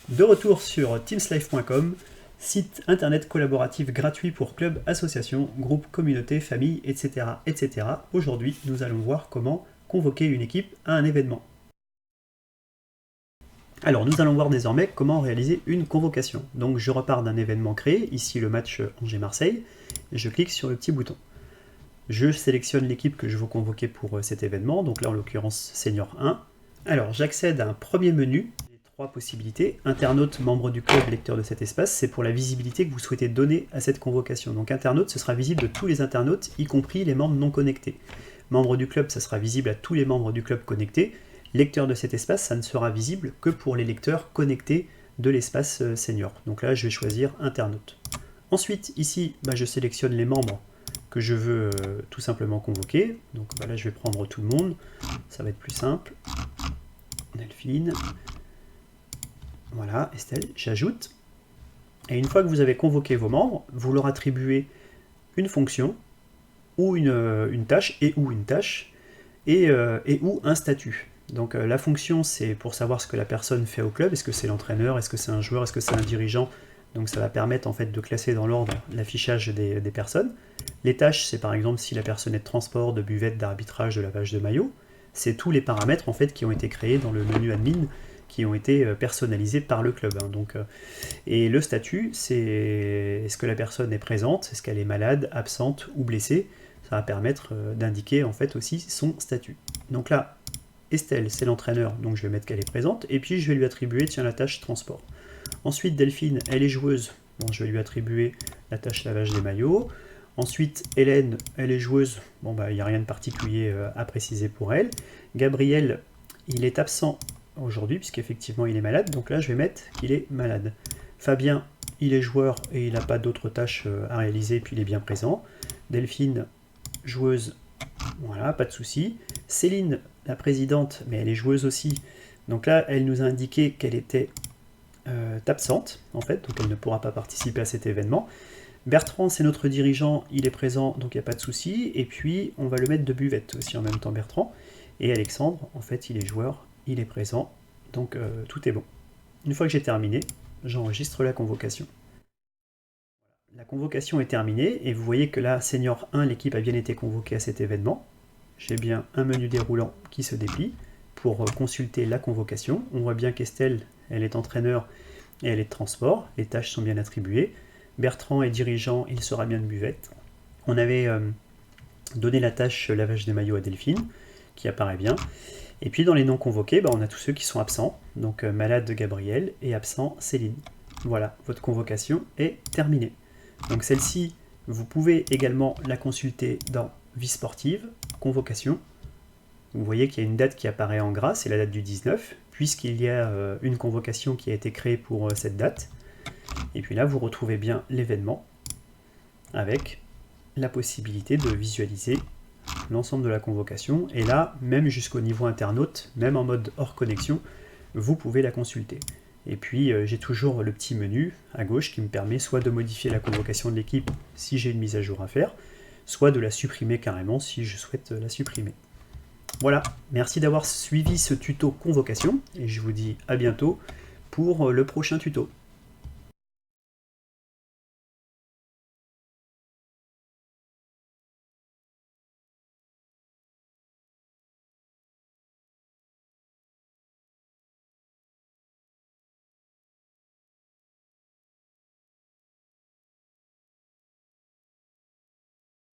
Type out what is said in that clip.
De retour sur teamslife.com, site internet collaboratif gratuit pour clubs, associations, groupes, communautés, familles, etc. etc. Aujourd'hui, nous allons voir comment convoquer une équipe à un événement. Alors, nous allons voir désormais comment réaliser une convocation. Donc, je repars d'un événement créé, ici le match Angers-Marseille, et je clique sur le petit bouton. Je sélectionne l'équipe que je veux convoquer pour cet événement, donc là en l'occurrence Senior 1. Alors, j'accède à un premier menu. Trois possibilités. Internaute, membre du club, lecteur de cet espace, c'est pour la visibilité que vous souhaitez donner à cette convocation. Donc internaute, ce sera visible de tous les internautes, y compris les membres non connectés. Membre du club, ça sera visible à tous les membres du club connectés. Lecteur de cet espace, ça ne sera visible que pour les lecteurs connectés de l'espace senior. Donc là, je vais choisir internaute. Ensuite, ici, je sélectionne les membres que je veux tout simplement convoquer. Donc là, je vais prendre tout le monde. Ça va être plus simple. Delphine. Voilà, Estelle, j'ajoute. Et une fois que vous avez convoqué vos membres, vous leur attribuez une fonction, ou une tâche, et ou un statut. Donc la fonction, c'est pour savoir ce que la personne fait au club. Est-ce que c'est l'entraîneur, est-ce que c'est un joueur, est-ce que c'est un dirigeant. Donc ça va permettre en fait de classer dans l'ordre l'affichage des personnes. Les tâches, c'est par exemple si la personne est de transport, de buvette, d'arbitrage, de lavage de maillot. C'est tous les paramètres en fait qui ont été créés dans le menu admin, qui ont été personnalisés par le club. Et le statut, c'est est-ce que la personne est présente, est-ce qu'elle est malade, absente ou blessée. Ça va permettre d'indiquer en fait aussi son statut. Donc là, Estelle, c'est l'entraîneur, donc je vais mettre qu'elle est présente, et puis je vais lui attribuer la tâche transport. Ensuite, Delphine, elle est joueuse, bon, je vais lui attribuer la tâche lavage des maillots. Ensuite, Hélène, elle est joueuse, bon il n'y a rien de particulier à préciser pour elle. Gabriel, il est absent aujourd'hui, puisqu'effectivement il est malade, donc là je vais mettre qu'il est malade. Fabien, il est joueur et il n'a pas d'autres tâches à réaliser, puis il est bien présent. Delphine, joueuse, voilà, pas de souci. Céline, la présidente, mais elle est joueuse aussi, donc là elle nous a indiqué qu'elle était absente, en fait, donc elle ne pourra pas participer à cet événement. Bertrand, c'est notre dirigeant, il est présent, donc il n'y a pas de souci, et puis on va le mettre de buvette aussi en même temps, Bertrand. Et Alexandre, en fait, il est joueur, il est présent, donc tout est bon. Une fois que j'ai terminé, j'enregistre la convocation. La convocation est terminée, et vous voyez que là, Senior 1, l'équipe a bien été convoquée à cet événement. J'ai bien un menu déroulant qui se déplie pour consulter la convocation. On voit bien qu'Estelle, elle est entraîneur et elle est de transport, les tâches sont bien attribuées. Bertrand est dirigeant, il sera bien de buvette. On avait donné la tâche lavage des maillots à Delphine, qui apparaît bien. Et puis dans les non convoqués, on a tous ceux qui sont absents, donc malade Gabriel et absent Céline. Voilà, votre convocation est terminée. Donc celle-ci, vous pouvez également la consulter dans Vie sportive, convocation. Vous voyez qu'il y a une date qui apparaît en gras, c'est la date du 19, puisqu'il y a une convocation qui a été créée pour cette date. Et puis là, vous retrouvez bien l'événement avec la possibilité de visualiser l'ensemble de la convocation. Et là, même jusqu'au niveau internaute, même en mode hors connexion, vous pouvez la consulter. Et puis, j'ai toujours le petit menu à gauche qui me permet soit de modifier la convocation de l'équipe si j'ai une mise à jour à faire, soit de la supprimer carrément si je souhaite la supprimer. Voilà, merci d'avoir suivi ce tuto convocation et je vous dis à bientôt pour le prochain tuto.